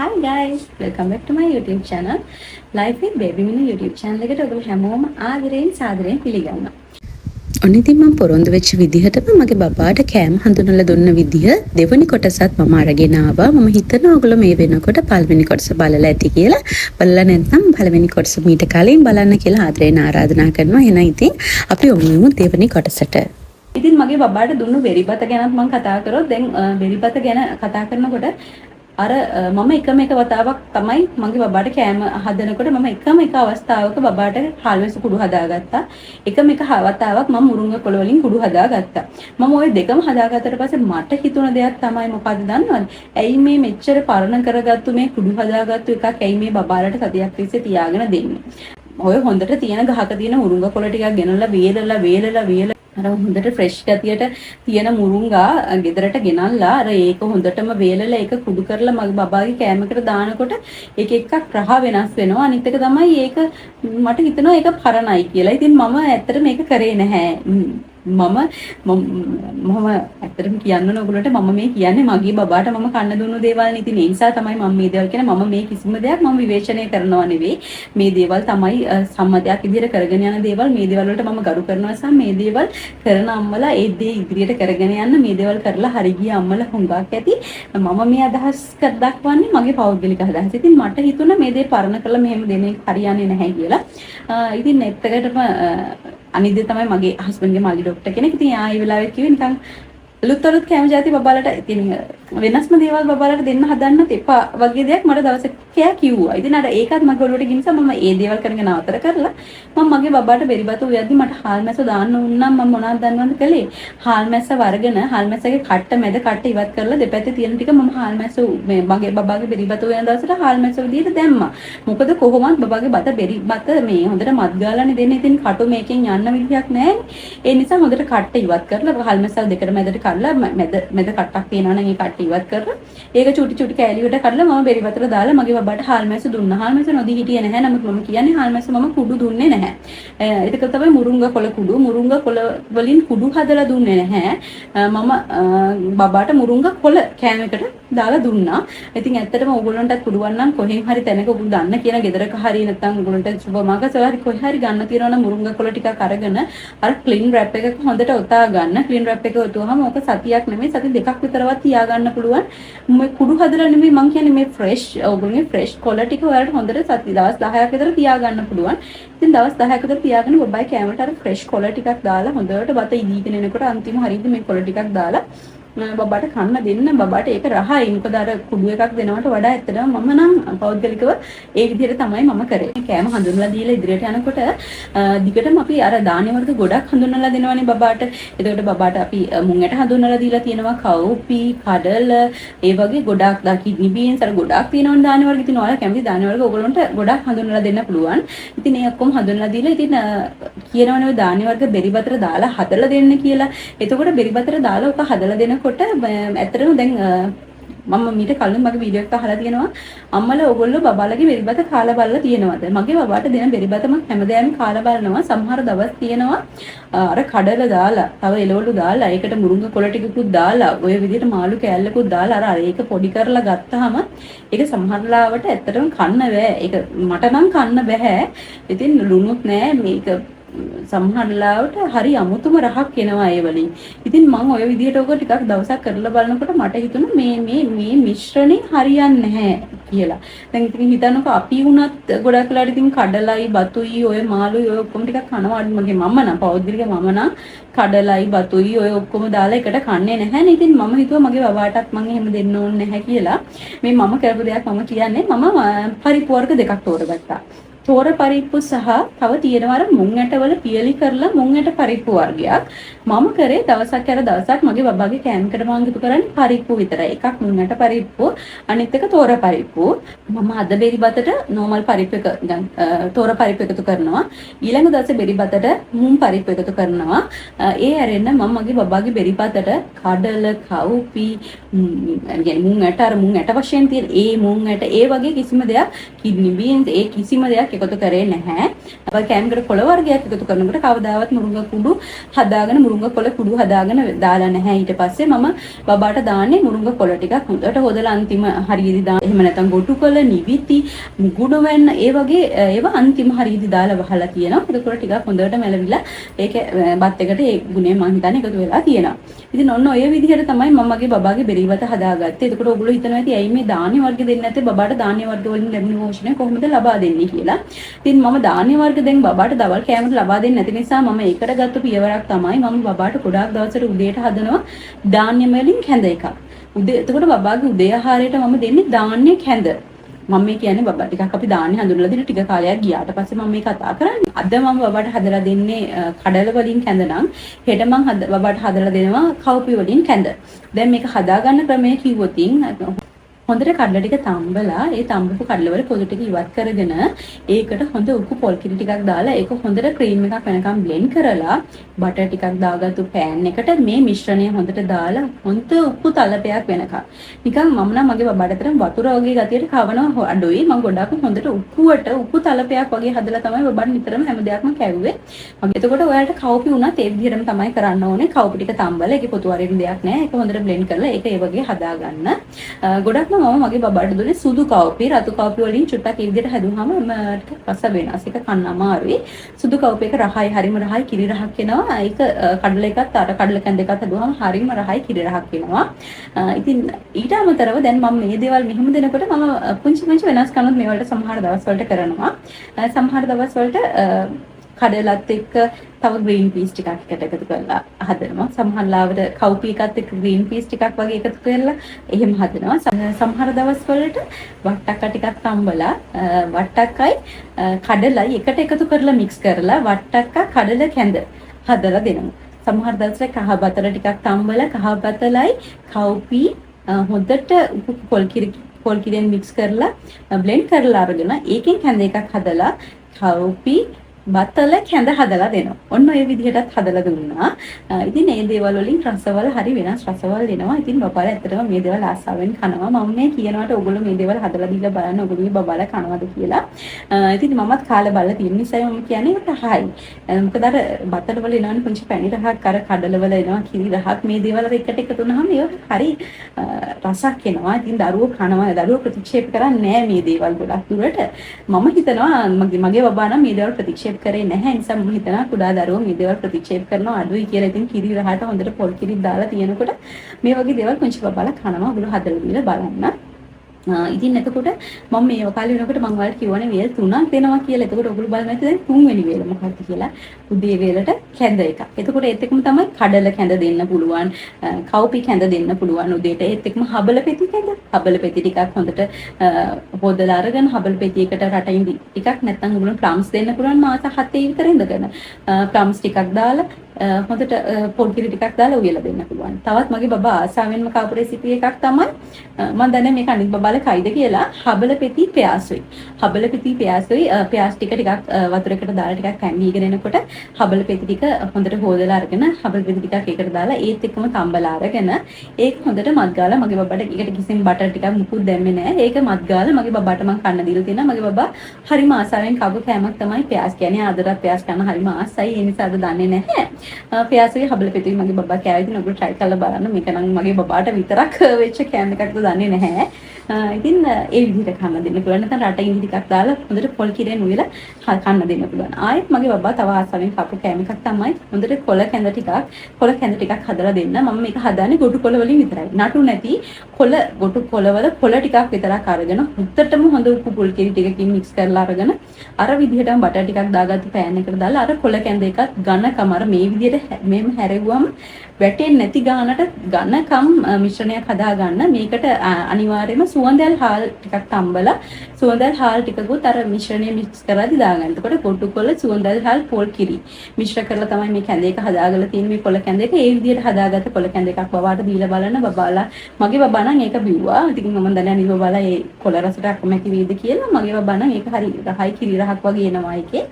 Hi guys, welcome back to my YouTube channel. Life with Baby Minu YouTube channel එකට ඔයගොල්ලෝ හැමෝම ආදරයෙන් සාදරයෙන් පිළිගන්නවා. ඔන්න ඉතින් මම පොරොන්දු වෙච්ච විදිහටම මගේ බබාට කෑම හඳුනලා දුන්න විදිහ දෙවෙනි කොටසත් මම අරගෙන ආවා. මම හිතනවා ඔයගොල්ලෝ මේ වෙනකොට පළවෙනි කොටස බලලා ඇති කියලා. බලලා නැත්නම් පළවෙනි කොටස මීට කලින් බලන්න කියලා ආදරයෙන් ආරාධනා කරනවා. එහෙනම් ඉතින් අපි යමු දෙවෙනි කොටසට. ඉතින් මගේ බබාට දුන්නු බෙරිබත ගැනත් මම කතා කරොත් දැන් බෙරිබත ගැන කතා කරනකොට අර මම එකම එක වතාවක් තමයි මගේ බබාට කෑම හදනකොට මම එකම එක අවස්ථාවක බබාට හාල්මැස්සු කුඩු හදාගත්තා. එකම එක වතාවක් මම මුරුංග කොළ වලින් කුඩු හදාගත්තා. මම ওই දෙකම හදාගත්තට පස්සේ මට හිතුණ දෙයක් තමයි මොකද්ද දන්නවද? ඇයි මේ මෙච්චර පරණ කරගත්තු මේ කුඩු හදාගත්තු එකක් ඇයි මේ බබාලට සතියක් තිස්සේ තියාගෙන දෙන්නේ? ඔය හොඳට තියෙන ගහක තියෙන මුරුංග කොළ ටිකක් ගෙනල්ලා වේලලා අර හොඳට ෆ්‍රෙෂ් ගතියට තියෙන මුරුංගා ගෙදරට ගෙනල්ලා අර ඒක හොඳටම වේලලා ඒක කුඩු කරලා මගේ බබාගේ කෑමකට දානකොට ඒක එක්ක රහ වෙනස් වෙනවා. අනිත් එක තමයි ඒක මට හිතෙනවා ඒක පරණයි කියලා. ඉතින් මම ඇත්තට මේක කරේ නැහැ. මම ඇත්තටම කියන්න ඕන ඔයගොල්ලන්ට මම මේ කියන්නේ මගේ බබාට මම කන්න දුන්නු දේවල් නේ. ඉතින් ඒ නිසා තමයි මම මේ දේවල් කියන්නේ. මම මේ කිසිම දෙයක් මම විවේචනය කරනවා නෙවෙයි. මේ දේවල් තමයි සම්මතයක් විදිහට කරගෙන යන දේවල්. මේ දේවල් වලට මම ගරු කරනවා සහ මේ දේවල් කරන අම්මලා ඒ දේ ඉදිරියට කරගෙන යන්න මේ දේවල් කරලා හරි ගිය අම්මලා හුඟක් ඇති. මම මේ අදහස් දක්වන්නේ මගේ පෞද්ගලික අදහස. ඉතින් මට හිතුණා මේ දේ පරණ කරලා මෙහෙම දෙන එක හරියන්නේ නැහැ කියලා. ඉතින් ඇත්තටම අනිත් දේ තමයි මගේ හස්බන්ඩ්ගේ මල්ලි ડોක්ටර් කෙනෙක්. ඉතින් ආ ඒ වෙලාවේ කිව්වේ නිකන් අලුත් කෑම જાති බබාලට ඉතින් වෙනස්ම දේවල් බබාලට දෙන්න හදන්නත් එපා වගේ දෙයක් මට දවසක කිව්වා. ඉතින් අර ඒකත් මගේ ඔළුවට ගිනිසා මම ඒ දේවල් කරගෙන නතර කරලා මම මගේ බබාට බෙරිබතු උයද්දි මට හාල් මැස්ස දාන්න උන්නම් මම මොනවද දන්නවද කළේ? හාල් මැස්ස වරගෙන හාල් මැස්සගේ කට්ට මැද කට්ට ඉවත් කරලා දෙපැත්තේ තියෙන ටික මම හාල් මැස්ස මේ මගේ බබාගේ බෙරිබතු උයන දවසට හාල් මැස්ස විදිහට දැම්මා. මොකද කොහොමවත් බබාගේ බෙරිබත මේ හොඳට මත් ගාලානේ දෙන්නේ. ඉතින් කටු මේකෙන් යන්න විදියක් නැහැ. ඒ නිසා හොඳට කට්ට ඉවත් කරලා හාල් මැස්ස දෙකට මැදට කරලා මැද කට්ටක් තියෙනවා නම් ඒ කට්ට ඉවත් කරලා ඒක චුටි කෑලි වලට කඩලා මම බෙරිබතට දාලා මගේ බබාට හාල් මැස්ස දුන්නා. හාල් මැස්ස නොදී හිටියේ නැහැ. නමුත් මම කියන්නේ හාල් මැස්ස මම කුඩු දුන්නේ නැහැ. ඒක තමයි මුරුංග කොළ කුඩු. මුරුංග කොළ වලින් කුඩු හදලා දුන්නේ නැහැ. මම බබාට මුරුංග කොළ කෑමකට දාලා දුන්නා. ඉතින් ඇත්තටම ඕගොල්ලන්ටත් පුළුවන් නම් කොහෙන් හරි තැනක ඔයගොල්ලෝ දන්න කියන ගෙදරක හරි නැත්නම් ඔයගොල්ලන්ට සුපර් මාකට් වල හරි කොහේ හරි ගන්න තියෙනවා නම් මුරුංග කොළ ටිකක් අරගෙන අර ක්ලීන් රැප් එකක හොඳට ඔතා ගන්න. ක්ලීන් රැප් එක ඔතුවහම ඕක සතියක් නෙමෙයි සති දෙකක් විතරවත් තියා ගන්න පුළුවන්. මේ කුඩු හදලා නෙමෙයි මං කියන්නේ මේ ෆ්‍රෙෂ් ඔයගොල්ලෝගේ ෆ්‍රෙෂ් කොළ ටික ඔයාලට හොඳට සති දවස් 10ක් විතර තියා ගන්න පුළුවන්. ඉතින් දවස් 10ක් විතර තියාගෙන බබායි කෑමට අර ෆ්‍රෙෂ් කොළ ටිකක් දාලා හොඳට බත ඉදීගෙන එනකොට අන්තිම හරියදී මේ කොළ ටිකක් දාලා බබාට කන්න දෙන්න. බබාට ඒක රහයි. මොකද අර කුඩු එකක් දෙනවට වඩා ඇත්තටම මම නම් පෞද්ගලිකව ඒ විදිහට තමයි මම කරේ. කෑම හඳුන්වලා දීලා ඉදිරියට යනකොට දිගටම අපි අර ධාන්‍ය වර්ග ගොඩක් හඳුන්වලා දෙනවනේ බබාට. එතකොට බබාට අපි මුං ඇට හඳුන්වලා දීලා තියෙනවා, කව්පි, කඩල, ඒ වගේ ගොඩක් කිඩ්නි බීන්ස් අර ගොඩක් තියෙනවනේ ධාන්‍ය වර්ග. ඉතින් ඔයාලා කැමති ධාන්‍ය වර්ග ඔයගොල්ලන්ට ගොඩක් හඳුන්වලා දෙන්න පුළුවන්. ඉතින් ඒ ඔක්කොම හඳුන්වලා දීලා ඉතින් කියනවනේ ඔය ධාන්‍ය වර්ග බෙරිබතට දාලා හදලා දෙන්න කියලා. එතකොට බෙරිබතට දාලා ඔක හදලා දෙනකොට ඇත්තටම දැන් මම මීට කලින් මගේ වීඩියෝ එකක් අහලා තියෙනවා අම්මලා ඔයගොල්ලෝ බබාලගේ බෙරිබත කාලා බලලා තියෙනවද? මගේ බබාට දෙන බෙරිබත මම හැමදාම කාලා බලනවා. සමහර දවස් තියෙනවා අර කඩල දාලා, තව එළවලු දාලා, ඒකට මුරුංග කොළ ටිකකුත් දාලා, ඔය විදිහට මාළු කෑල්ලකුත් දාලා අර ඒක පොඩි කරලා ගත්තාම ඒක සමහරලාවට ඇත්තටම කන්න බෑ. ඒක මට නම් කන්න බෑ. ඉතින් ලුණුත් නෑ මේක සමහරලාවට හරි අමුතුම රහක් එනවා ඒ වලින්. ඉතින් මම ওই විදිහට ඔක ටිකක් දවසක් කරලා බලනකොට මට හිතුණා මේ මිශ්‍රණේ හරියන්නේ නැහැ කියලා. දැන් ඉතින් හිතන්නකෝ අපි වුණත් ගොඩක් වෙලාවට ඉතින් කඩලයි බතුයි ඔය මාළුයි ඔය ඔක්කොම ටිකක් කනවා. මගේ මම නම් පෞද්ගලික මම නම් කඩලයි බතුයි ඔය ඔක්කොම දාලා එකට කන්නේ නැහැ නේ. ඉතින් මම හිතුවා මගේ බබාටත් මම එහෙම දෙන්න ඕනේ නැහැ කියලා. මේ මම කරපු දෙයක් මම කියන්නේ මම පරිප්පු වර්ග දෙකක් තෝරගත්තා. තෝර පරිප්පු සහ තව තියෙනවා අර මුං ඇටවල පියලි කරලා මුං ඇට පරිප්පු වර්ගයක්. මම කරේ දවසක් මගේ බබාගේ කෑමකට මම ගිතු කරන්නේ පරිප්පු විතරයි. එකක් මුං ඇට පරිප්පු, අනිත් එක තෝර පරිප්පු. මම අද බෙරිබතට නෝමල් පරිප්පු එක දැන් තෝර පරිප්පු එකතු කරනවා. ඊළඟ දවසේ බෙරිබතට මුං පරිප්පු එකතු කරනවා. ඒ ඇරෙන්න මම මගේ බබාගේ බෙරිබතට කඩල, කව්පි, මුං ඇට මුං ඇට වශයෙන් තියෙන ඒ මුං ඇට ඒ වගේ කිසිම දෙයක් කිඩ්නි බීන්ස් ඒ කිසිම දෙයක් එකතු කරේ නැහැ. අපි කෑමකට කොළ වර්ගයක් එකතු කරනකොට කවදාවත් මුරුංග කුඩු හදාගෙන මුරුංග කොළ කුඩු හදාගෙන දාලා නැහැ. ඊට පස්සේ මම බබාට දාන්නේ මුරුංග කොළ ටිකක් හොඳට හොදලා අන්තිම හරියදී දාන්න. එහෙම නැත්නම් ගොටු කොළ, නිවිති, මුගුඩ වෙන්න ඒ වගේ ඒවා අන්තිම හරියදී දාලා වහලා තියෙනවා. ඒකෝර ටිකක් හොඳට මැලවිලා ඒක බත් එකට ඒ ගුණය මම හිතන්නේ එකතු වෙලා තියෙනවා. ඉතින් ඔන්න ඔය විදිහට තමයි මම මගේ බබාගේ බෙරීවත හදාගත්තේ. එතකොට ඔයගොල්ලෝ හිතනවා ඇති ඇයි මේ ධාන්‍ය වර්ග දෙන්නේ නැත්තේ බබාට ධාන්‍ය වර්ග වලින් ලැබෙන පෝෂණය කොහොමද ලබා දෙන්නේ කියලා. ඉතින් මම ධාන්‍ය වර්ග දැන් බබාට දවල් කෑමට ලබා දෙන්නේ නැති නිසා මම ඒකට ගත්ත පියවරක් තමයි මම බබාට ගොඩාක් දවසට උදේට හදනවා ධාන්‍ය වලින් කැඳ එකක්. උදේ එතකොට බබාගේ උදේ ආහාරයට මම දෙන්නේ ධාන්‍ය කැඳ. මම මේ කියන්නේ බබා ටිකක් අපි ධාන්‍ය හඳුනලා දෙන ටික කාලයක් ගියාට පස්සේ මම මේ කතා කරන්නේ. අද මම බබාට හදලා දෙන්නේ කඩල වලින් කැඳ නම් හෙට මම බබාට හදලා දෙනවා කව්පි වලින් කැඳ. දැන් මේක හදාගන්න ක්‍රමය කිව්වොතින් හොඳට කඩල ටික තම්බලා ඒ තම්බපු කඩලවල පොඩි ටික ඉවත් කරගෙන ඒකට හොඳ උපු පොල් කිරි ටිකක් දාලා ඒක හොඳට ක්‍රීම් එකක් වෙනකම් බ්ලෙන්ඩ් කරලා බටර් ටිකක් දාගත්තු පෑන් එකට මේ මිශ්‍රණය හොඳට දාලා හොඳ උපු තලපයක් වෙනකම් නිකන් මම නම් මගේ බබාට තරම් වතුර වගේ ගතියට කවනවා අඩුයි මම ගොඩක් හොඳට උපු තලපයක් වගේ හදලා තමයි බබාට නිතරම හැම දෙයක්ම කැවුවේ මම එතකොට ඔයාලට කව්පි වුණත් ඒ විදිහටම තමයි කරන්න ඕනේ කව්පි ටික තම්බලා ඒකේ පොතු වරින් දෙයක් නැහැ ඒක හොඳට බ්ලෙන්ඩ් කරලා ඒක ඒ වගේ හදාගන්න ගොඩක්ම මම මගේ බබාට දුන්නේ සුදු කව්පි රතු කව්පි වලින් චුට්ටක් ඒ විදිහට හැදුවාම රස වෙනස් එක කන්න අමාරුයි සුදු කව්පි එක රහයි හරිම රහයි කිරි රහක් එනවා ඒක කඩල එකත් අර කඩල කැඳ එකත් හදුවාම හරිම රහයි කිරි රහක් වෙනවා ඉතින් ඊට අමතරව දැන් මම මේ දේවල් මෙහෙම දෙනකොට මම පුංචි වෙනස්කම් මේ වලට සමහර දවස් වලට කරනවා සමහර දවස් වලට කඩලත් එක්ක තව ග්‍රීන් පීස් ටිකක් එකතු කරලා හදනවා. සමහර ලාවට කව්පි එකත් එක්ක ග්‍රීන් පීස් ටිකක් වගේ එකතු කරලා එහෙම හදනවා. සමහර දවස් වලට වට්ටක්ක ටිකක් තම්බලා වට්ටක්කයි කඩලයි එකට එකතු කරලා මික්ස් කරලා වට්ටක්ක කඩල කැඳ හදලා දෙනවා. සමහර දවස්වල කහ බතල ටිකක් තම්බලා කහ බතලයි කව්පි හොඳට පොල් කිරියෙන් මික්ස් කරලා බ්ලෙන්ඩ් කරලා අරගෙන ඒකෙන් කැඳ එකක් හදලා කව්පි බතල කැඳ හදලා දෙනවා. ඔන්න ඔය විදිහටත් හදලා දුන්නා. ඉතින් මේ දේවල් වලින් රසවල හරි වෙනස් රසවල එනවා. ඉතින් බබාලා ඇත්තටම මේ දේවල් ආසාවෙන් කනවා. මම මේ කියනවාට ඔයගොල්ලෝ මේ දේවල් හදලා දීලා බලන්න ඔයගොල්ලෝ බබාලා කනවද කියලා. ඉතින් මමත් කාලේ බලලා තියෙන නිසා මම කියන්නේ ඒක රහයි. මොකද අර බතල වල එනවනේ පුංචි පැණි රහක් අර කඩල වල එනවා කිරි රහක් මේ දේවල් එකට එකතු වුනහම ඒක හරි රසක් එනවා. ඉතින් දරුවෝ කනවා. දරුවෝ ප්‍රතික්ෂේප කරන්නේ නැහැ මේ දේවල් ගොඩක් දුරට. මම හිතනවා මගේ බබා නම් මේ දේවල් ප්‍රතික්ෂේප කරේ නැහැ නිසා මම හිතනවා කුඩා දරුවෝ මේ දේවල් ප්‍රතික්ෂේප කරනවා අඩුයි කියලා. ඉතින් කිරි රහට හොඳට පොල් කිරි දාලා තියෙනකොට මේ වගේ දේවල් පුංචි බබාලා කනවා. ඔයගොල්ලෝ හදලා දීලා බලන්න. ඉතින් එතකොට මම මේ කාලේ වෙනකොට මම ඔයාලට කිව්වනේ වේල් 3ක් දෙනවා කියලා. එතකොට ඔයගොල්ලෝ බලන්න ඇති දැන් 3 වෙනි වේල මොකක්ද කියලා. උදේ වේලට කැඳ එකක්. එතකොට ඒත් එක්කම තමයි කඩල කැඳ දෙන්න පුළුවන්. කව්පි කැඳ දෙන්න පුළුවන් උදේට. ඒත් එක්කම හබල පෙති කැඳ. හබල පෙති ටිකක් හොඳට හොදලා අරගෙන හබල පෙති එකට රටින් ටිකක් නැත්නම් ඔයගොල්ලෝ ප්ලම්ස් දෙන්න පුළුවන් මාස 7 විතර ඉඳගෙන. ප්ලම්ස් ටිකක් දාලා හොඳට පොල් කිරි ටිකක් දාලා උයලා දෙන්න පුළුවන්. තවත් මගේ බබා ආසාවෙන්ම කාපු රෙසිපි එකක් තමයි මම දන්නේ මේක අනිත් බබාලා කයිද කියලා හබල පෙති පෑසොයි. හබල පෙති පෑසොයි පෑස් ටික ටිකක් වතුරකට දාලා ටිකක් පැන්වීගෙන එනකොට හබල පෙති ටික හොඳට හොදලා අරගෙන හබල පෙති ටිකක් ඒකට දාලා ඒත් එක්කම තම්බලා අරගෙන ඒක හොඳට මත් ගාලා මගේ බබාට ඒකට කිසිම බටර් ටිකක් මුකුත් දැම්මේ නැහැ. ඒක මත් ගාලා මගේ බබාට මම කන්න දීලා තියෙනවා. මගේ බබා හරිම ආසාවෙන් කපු කෑමක් තමයි පෑස් කියන්නේ. ආදරත් පෑස් කන්න හරිම ආසයි. ඒ නිසා අද දන්නේ නැහැ. පෑසොයි හබල පෙතුයි මගේ බබා කෑවේ. ඉතින් ඔයගොල්ලෝ try කරලා බලන්න. මේක නම් මගේ බබාට විතරක් වෙච්ච කෑම එකක්ද දන්නේ නැහැ. ඉතින් ඒ විදිහට කන්න දෙන්න පුළුවන්. නැත්නම් රට ඉඟි ටිකක් දාලා හොඳට පොල් කිරෙන් උයලා කන්න දෙන්න පුළුවන්. ආයෙත් මගේ බබා තව ආසාවෙන් කපු කෑම එකක් තමයි හොඳට කොළ කැඳ ටිකක් හදලා දෙන්න. මම මේක හදාන්නේ ගොටු කොළ වලින් විතරයි. නටු නැති ගොටු කොළවල කොළ ටිකක් විතරක් අරගෙන හොඳටම හොඳ උපු පොල් කිරි ටිකකින් මික්ස් කරලා අරගෙන අර විදිහටම බටර් ටිකක් දාගත්තු පෑන් එකට දාලා අර කොළ කැඳ එකත් ඝනකම අර මේ විදිහට මෙහෙම හැරෙවුවම වැටෙන්නේ නැති ගානට ඝනකම් මිශ්‍රණයක් හදා ගන්න. මේකට අනිවාර්යයෙන්ම සුවඳල් හාල් ටිකක් තම්බලා සුවඳල් හාල් ටිකකුත් අර මිශ්‍රණය මික්ස් කරලා දාගන්න. එතකොට කොටු කොළ සුවඳල් හාල් පොල් කිරි මිශ්‍ර කරලා තමයි මේ කැඳ එක හදාගලා තියෙන්නේ. මේ කොළ කැඳ එක ඒ විදිහට හදාගත්ත කොළ කැඳ එකක් බබාට දීලා බලන්න. බබාලා මගේ බබා නම් ඒක බිව්වා. ඉතින් මම දන්නේ අනිත් බබාලා ඒ කොළ රසට අකමැති වේද කියලා. මගේ බබා නම් ඒක හරි රහයි කිරි රහක් වගේ එනවා ඒකේ.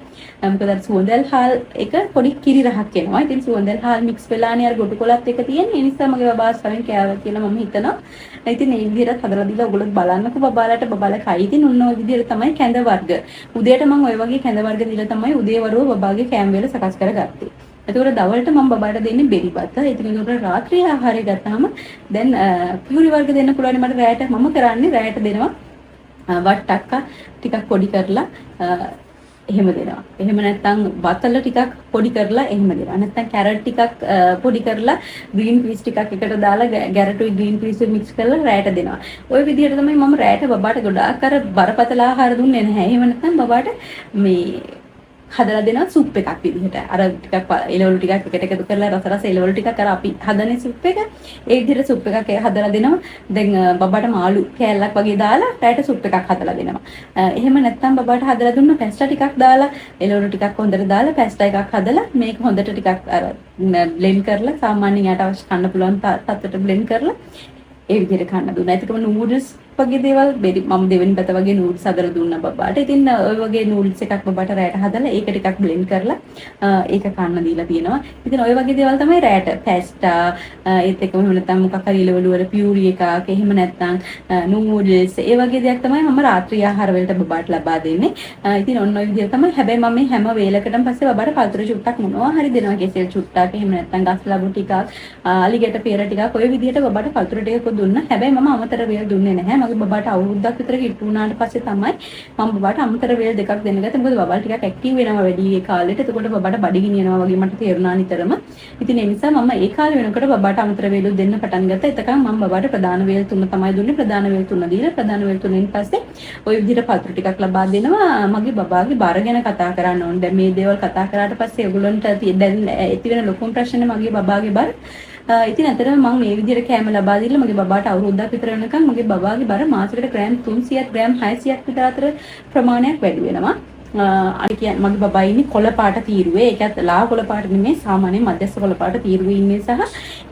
මොකද අර සුවඳල් හාල් එක පොඩි කිරි රහක් එනවා. ඉතින් සුවඳල් හාල් මික්ස් වෙලානේ අර ගොටු කොලත් එක තියෙන. ඒ නිසා මගේ බබා ආසාවෙන් කෑවා කියලා මම හිතනවා. ඉතින් මේ විදිහට හදලා දීලා ඔයගොල්ලෝ බලන්නකෝ බබාලා කයි. ඉතින් ඔන්න ඔය විදිහට තමයි කැඳ වර්ග. උදේට මම ඔය වගේ කැඳ වර්ග දීලා තමයි උදේ වරුව බබාගේ කෑම වේල සකස් කරගත්තේ. එතකොට දවල්ට මම බබාට දෙන්නේ බෙරි බත. ඉතින් ඒකට රාත්‍රී ආහාරය ගත්තාම දැන් පියුරි වර්ග දෙන්න පුළුවන්. මට රැයට මම කරන්නේ රැයට දෙනවා වට්ටක්ක ටිකක් පොඩි කරලා එහෙම දෙනවා. එහෙම නැත්නම් බතල ටිකක් පොඩි කරලා එහෙම දෙනවා. නැත්නම් කැරට් ටිකක් පොඩි කරලා ග්‍රීන් පීස් ටිකක් එකට දාලා ගැරටුයි ග්‍රීන් පීස් මික්ස් කරලා රැයට දෙනවා. ওই විදිහට තමයි මම රැයට බබාට ගොඩාක් අර බරපතල ආහාර දුන්නේ නැහැ. එහෙම නැත්නම් බබාට මේ හදලා දෙනවා සුප් එකක් විදිහට. අර ටිකක් එළවලු ටිකක් එකට එකතු කරලා රස එළවලු ටිකක් අර අපි හදන්නේ සුප් එක. ඒ විදිහට සුප් එකක් හදලා දෙනවා. දැන් බබාට මාළු කෑල්ලක් වගේ දාලා රැයට සුප් එකක් හදලා දෙනවා. එහෙම නැත්නම් බබාට හදලා දුන්න පැස්ටා ටිකක් දාලා එළවලු ටිකක් හොඳට දාලා පැස්ටා එකක් හදලා මේක හොඳට ටිකක් අර බ්ලෙන්ඩ් කරලා සාමාන්‍යයෙන් යට අවශ්‍ය කන්න පුළුවන් තත්ත්වයට බ්ලෙන්ඩ් කරලා ඒ විදිහට කන්න දුන්නා. ඒකම නූඩල්ස් වගේ දේවල් මම දෙවෙනි පැත වගේ නූඩල්ස් හදලා දුන්නා බබාට. ඉතින් ඔය වගේ නූඩල්ස් එකක් බබාට රැයට හදලා ඒක ටිකක් බ්ලෙන්ඩ් කරලා ඒක කන්න දීලා තියෙනවා. ඉතින් ඔය වගේ දේවල් තමයි රැයට පැස්ටා ඒත් එක්කම එහෙම නැත්නම් මොකක් හරි එළවලු වල පියුරි එකක් එහෙම නැත්නම් නූඩල්ස් ඒ වගේ දේවල් තමයි මම රාත්‍රී ආහාර වලට බබාට ලබා දෙන්නේ. ඉතින් ඔන්න ඔය විදිහට තමයි. හැබැයි මම මේ හැම වේලකටම පස්සේ බබාට පළතුරු චුට්ටක් මොනවා හරි දෙනවා. කෙසෙල් චුට්ටක් එහෙම නැත්නම් ගස් ලබු ටිකක් අලිගැට පෙර ටිකක් ඔය විදිහට බබාට පළතුරු ටිකක් දුන්නා. හැබැයි මම අමතර වේල් දුන්නේ නැහැ. මගේ බබාට අවුරුද්දක් විතර හිටු වුණාට පස්සේ තමයි මම බබාට අමතර වේල් දෙකක් දෙන්න ගත්තේ. මොකද බබා ටිකක් ඇක්ටිව් වෙනවා වැඩි ඒ කාලෙට. එතකොට බබාට බඩගිනි යනවා වගේ මට තේරුණා නිතරම. ඉතින් ඒ නිසා මම ඒ කාලේ වෙනකොට බබාට අමතර වේලු දෙන්න පටන් ගත්තා. එතකන් මම බබාට ප්‍රධාන වේල් 3 තමයි දුන්නේ. ප්‍රධාන වේල් 3 දීලා ප්‍රධාන වේල් 3න් පස්සේ ওই විදිහට පළතුරු ටිකක් ලබා දෙනවා. මගේ බබාගේ බර ගැන කතා කරන්න ඕනේ. දැන් මේ දේවල් කතා කරාට පස්සේ ඔයගොල්ලන්ට දැන් ඇති වෙන ලොකුම ප්‍රශ්නේ මගේ බබාගේ බර. ඉතින් අතරම මම මේ විදිහට කැම ලබා දීලා මගේ බබාට අවුරුද්දක් විතර වෙනකන් මගේ බබාගේ බර මාසෙකට ග්‍රෑම් 300ක් ග්‍රෑම් 600ක් විතර අතර ප්‍රමාණයක් වැඩි වෙනවා. අනික මගේ බබා ඉන්නේ කොළ පාට තීරුවේ. ඒකත් ලා කොළ පාට නෙමෙයි සාමාන්‍ය මධ්‍යස්ථ කොළ පාට තීරුවේ ඉන්නේ සහ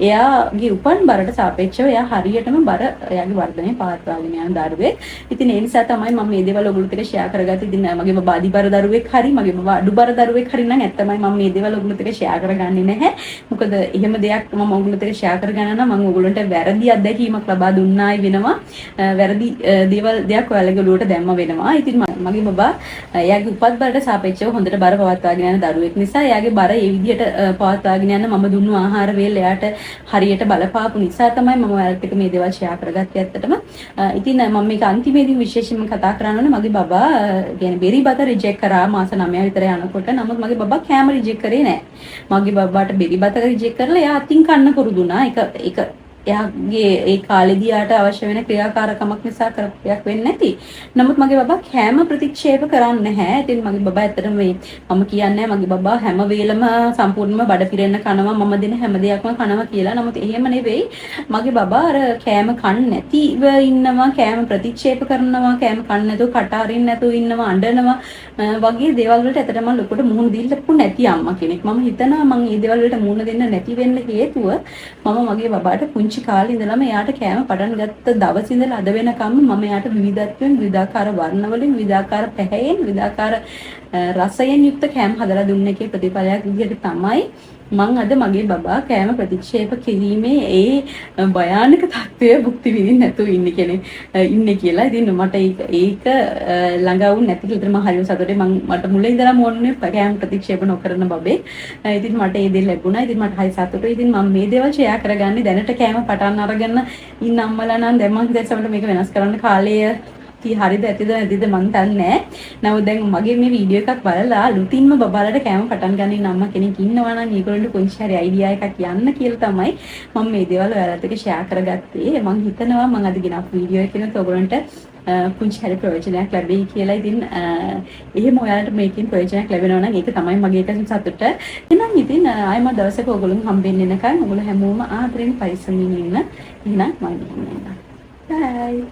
එයාගේ උපන් බරට සාපේක්ෂව එයා හරියටම බර එයාගේ වර්ධනය පවත්වාගෙන යන දරුවෙක්. ඉතින් ඒ නිසා තමයි මම මේ දේවල් ඔයගොල්ලෝ එක්ක ෂෙයා කරගත්තේ. ඉතින් මගේ බබා අඩි බර දරුවෙක් හරි මගේ බබා අඩු බර දරුවෙක් හරි නම් ඇත්තමයි මම මේ දේවල් ඔයගොල්ලෝ එක්ක ෂෙයා කරගන්නේ නැහැ. මොකද එහෙම දෙයක් මම ඔයගොල්ලෝ එක්ක ෂෙයා කරගන්න නම් මම ඔයගොල්ලන්ට වැරදි අත්දැකීමක් ලබා දුන්නායි වෙනවා. වැරදි දෙයක් ඔයාලගේ ඔළුවට දැම්ම වෙනවා. ඉතින් මගේ බබා එයාගේ උපත් බරට සාපේක්ෂව හොඳට බර පවත්වාගෙන යන දරුවෙක් නිසා එයාගේ බර ඒ විදිහට පවත්වාගෙන යන මම දුන්නු ආහාර වේල එයාට හරියට බලපාපු නිසා තමයි මම ඔයාලට එක මේ දේවල් ෂෙයා කරගත්තේ ඇත්තටම. ඉතින් මම මේක අන්තිමේදී විශේෂයෙන්ම කතා කරන්න ඕනේ මගේ බබා කියන්නේ බෙරි බත රිජෙක්ට් කරා මාස 9 විතර යනකොට. නමුත් මගේ බබා කෑම රිජෙක්ට් කරේ නැහැ. මගේ බබාට බෙරි බත රිජෙක්ට් කරලා එයා අතින් කන්න පුරුදුනා. ඒක එයාගේ ඒ කාලෙදී යාට අවශ්‍ය වෙන ක්‍රියාකාරකමක් නිසා කරපයක් වෙන්නේ නැති. නමුත් මගේ බබා කෑම ප්‍රතික්ෂේප කරන්නේ නැහැ. ඉතින් මගේ බබා ඇත්තටම මේ මම කියන්නේ මගේ බබා හැම වෙලෙම සම්පූර්ණයෙන්ම බඩ පිරෙන්න කනවා මම දෙන හැම දෙයක්ම කනවා කියලා. නමුත් එහෙම නෙවෙයි. මගේ බබා අර කෑම කන්නේ නැතිව ඉන්නවා, කෑම ප්‍රතික්ෂේප කරනවා, කෑම කන්නේ නැතුව කට අරින්න නැතුව ඉන්නවා, අඬනවා වගේ දේවල් වලට ඇත්තටම ලොකුට මුහුණ දීලා නැති අම්මා කෙනෙක්. මම හිතනවා මම මේ දේවල් වලට මුහුණ දෙන්න නැති වෙන්න හේතුව මම මගේ බබාට පුංචි කාලේ ඉඳලම එයාට කෑම පටන් ගත්ත දවස් ඉඳලා අද වෙනකම් මම එයාට විවිධත්වයෙන් විවිධාකාර වර්ණ වලින් විවිධාකාර පැහැයෙන් විවිධාකාර රසයෙන් යුක්ත කෑම හදලා දුන්න එකේ ප්‍රතිඵලයක් විදිහට තමයි මං අද මගේ බබා කෑම ප්‍රතික්ෂේප කිරීමේ ඒ භයානක තත්ත්වය භුක්ති විඳින්න නැතුව ඉන්නේ කියලා. ඉතින් මට ඒක ළඟා වුණ නැති කියලා මම හරියට සතුටුයි. මට මුලින් ඉඳලා ඕනේ කෑම ප්‍රතික්ෂේප නොකරන බබේ. ඉතින් මට ඒ දේ ලැබුණා. ඉතින් මට හරි සතුටුයි. ඉතින් මම මේ දේවල් ෂෙයා කරගන්නේ දැනට කෑම පටන් අරගෙන ඉන්න අම්මලා නම් දැන් මම හිතන්නේ මේක වෙනස් කරන්න කාලය හරිද ඇතිද නැතිද මං දන්නේ නැහැ. නමුත් දැන් මගේ මේ වීඩියෝ එකක් බලලා අලුතින්ම බබාලට කෑම පටන් ගන්න අම්මා කෙනෙක් ඉන්නවා නම් ඒගොල්ලන්ට කොන්චි හරි අයිඩියා එකක් යන්න කියලා තමයි මම මේ දේවල් ඔයාලත් එක්ක ෂෙයා කරගත්තේ. මං හිතනවා මං අද ගෙනත් වීඩියෝ එකකින් ඔයගොල්ලන්ට පුංචි හරි ප්‍රයෝජනයක් ලැබෙයි කියලා. ඉතින් එහෙම ඔයාලට මේකෙන් ප්‍රයෝජනයක් ලැබෙනවා නම් ඒක තමයි මගේ එකකින් සතුට. එහෙනම් ඉතින් ආයෙම දවසක ඔයගොල්ලෝ හම්බෙන්න එනකන් ඔයගොල්ලෝ හැමෝම ආදරෙන් පරිස්සමින් ඉන්න. එහෙනම් මම ඉන්නවා. බයි.